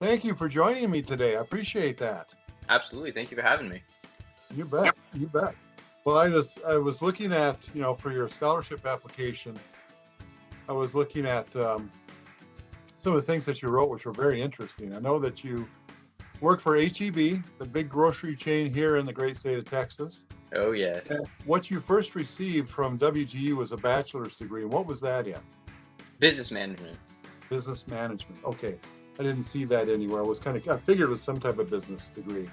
Thank you for joining me today. I appreciate that. Absolutely. Thank you for having me. You bet. You bet. Well, I was looking at, for your scholarship application, I was looking at some of the things that you wrote, which were very interesting. I know that you work for HEB, the big grocery chain here in the great state of Texas. Oh, yes. And what you first received from WGU was a bachelor's degree. And what was that in? Business management. Business management. Okay. I didn't see that anywhere. I figured it was some type of business degree.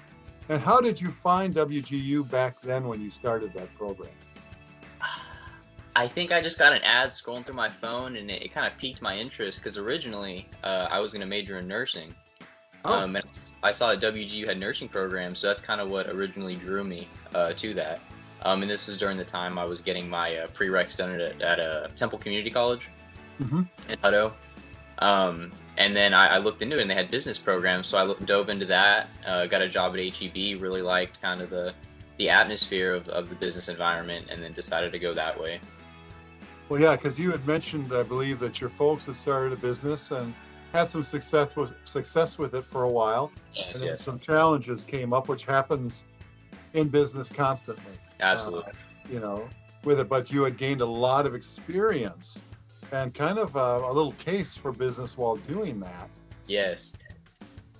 And how did you find WGU back then when you started that program? I think I just got an ad scrolling through my phone, and it kind of piqued my interest because originally I was going to major in nursing. Oh, And I saw that WGU had nursing programs, so that's kind of what originally drew me to that. And this was during the time I was getting my prereqs done at Temple Community College hmm in Hutto. And then I looked into it, and they had business programs, so I dove into that, got a job at HEB, really liked kind of the atmosphere of the business environment, and then decided to go that way. well, yeah, because you had mentioned, I believe, that your folks had started a business and had some success with it for a while, and Yes, then yes, some challenges came up, which happens in business constantly. Uh, absolutely. with it, but you had gained a lot of experience and kind of a little taste for business while doing that. Yes.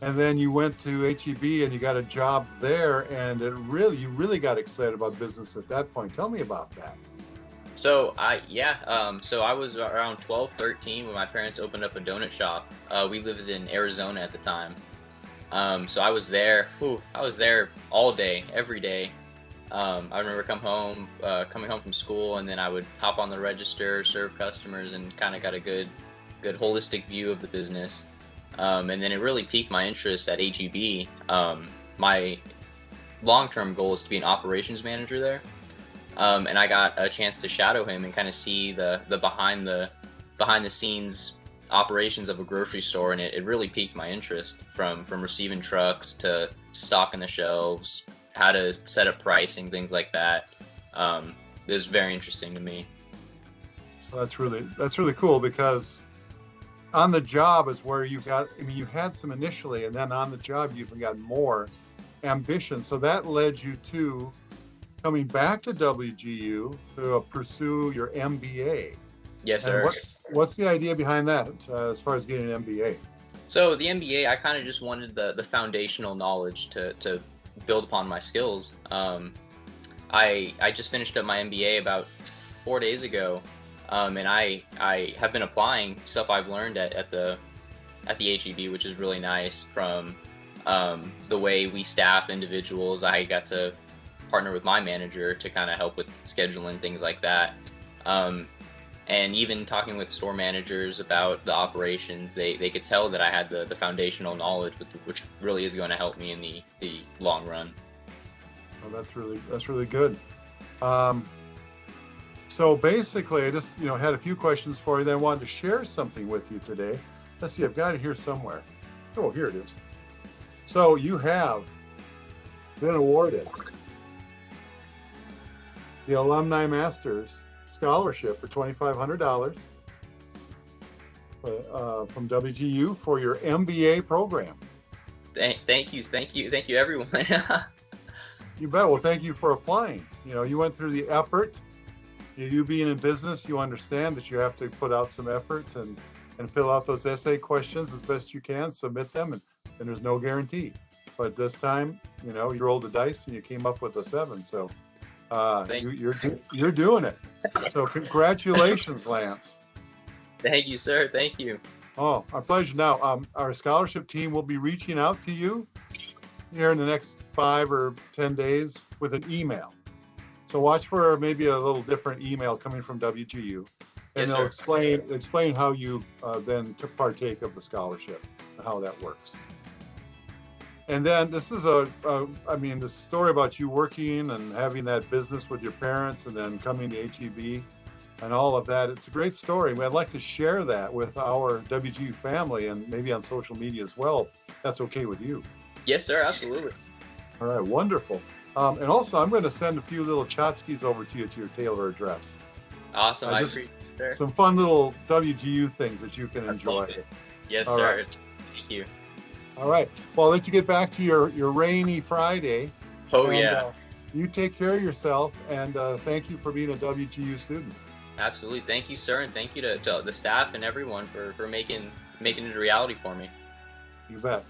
And then you went to HEB and you got a job there, and you really got excited about business at that point. Tell me about that. So I was around 12, 13 when my parents opened up a donut shop. We lived in Arizona at the time. So I was there. I was there all day, every day. I remember coming home from school, and then I would hop on the register, serve customers, and kind of got a good holistic view of the business. And then it really piqued my interest at HEB. My long-term goal is to be an operations manager there. And I got a chance to shadow him and kind of see the behind the scenes operations of a grocery store, and it really piqued my interest from receiving trucks to stocking the shelves, how to set up pricing, things like that. It was very interesting to me. Well, that's really cool, because on the job is where you had some initially, and then on the job you even got more ambition. So that led you to coming back to WGU to pursue your MBA. Yes, And sir. what's the idea behind that, as far as getting an MBA? So the MBA, I kind of just wanted the foundational knowledge to build upon my skills. I just finished up my MBA about 4 days ago, and I have been applying stuff I've learned at the HEB, which is really nice. From the way we staff individuals, I got to partner with my manager to kind of help with scheduling, things like that. And even talking with store managers about the operations, they could tell that I had the foundational knowledge, which really is going to help me in the long run. Well, that's really good. Um, so basically, I just had a few questions for you. Then I wanted to share something with you today. Let's see, I've got it here somewhere. Oh, here it is. So you have been awarded the Alumni Masters Scholarship for $2,500 from WGU for your MBA program. Thank you, everyone. You bet. Well, thank you for applying. You went through the effort. You being in business, you understand that you have to put out some effort and fill out those essay questions as best you can, submit them, and there's no guarantee. But this time, you rolled the dice and you came up with a 7. So you're doing it. So congratulations, Lance. Thank you, sir. Thank you. Oh, our pleasure. Now, our scholarship team will be reaching out to you here in the next 5 or 10 days with an email. So watch for maybe a little different email coming from WGU, and Yes, they'll sir. explain how you then to partake of the scholarship and how that works. And then this is the story about you working and having that business with your parents and then coming to HEB and all of that. It's a great story. I'd like to share that with our WGU family and maybe on social media as well, if that's okay with you. Yes, sir. Absolutely. All right, wonderful. And also, I'm going to send a few little tchotchkes over to you to your Taylor address. Awesome. I Just appreciate it, sir. some fun little WGU things that you can enjoy. Yes, All sir. right. Thank you. All right. Well, I'll let you get back to your rainy Friday. Oh And, yeah, you take care of yourself, and thank you for being a WGU student. absolutely. Thank you, sir, and thank you to the staff and everyone for making it a reality for me. You bet.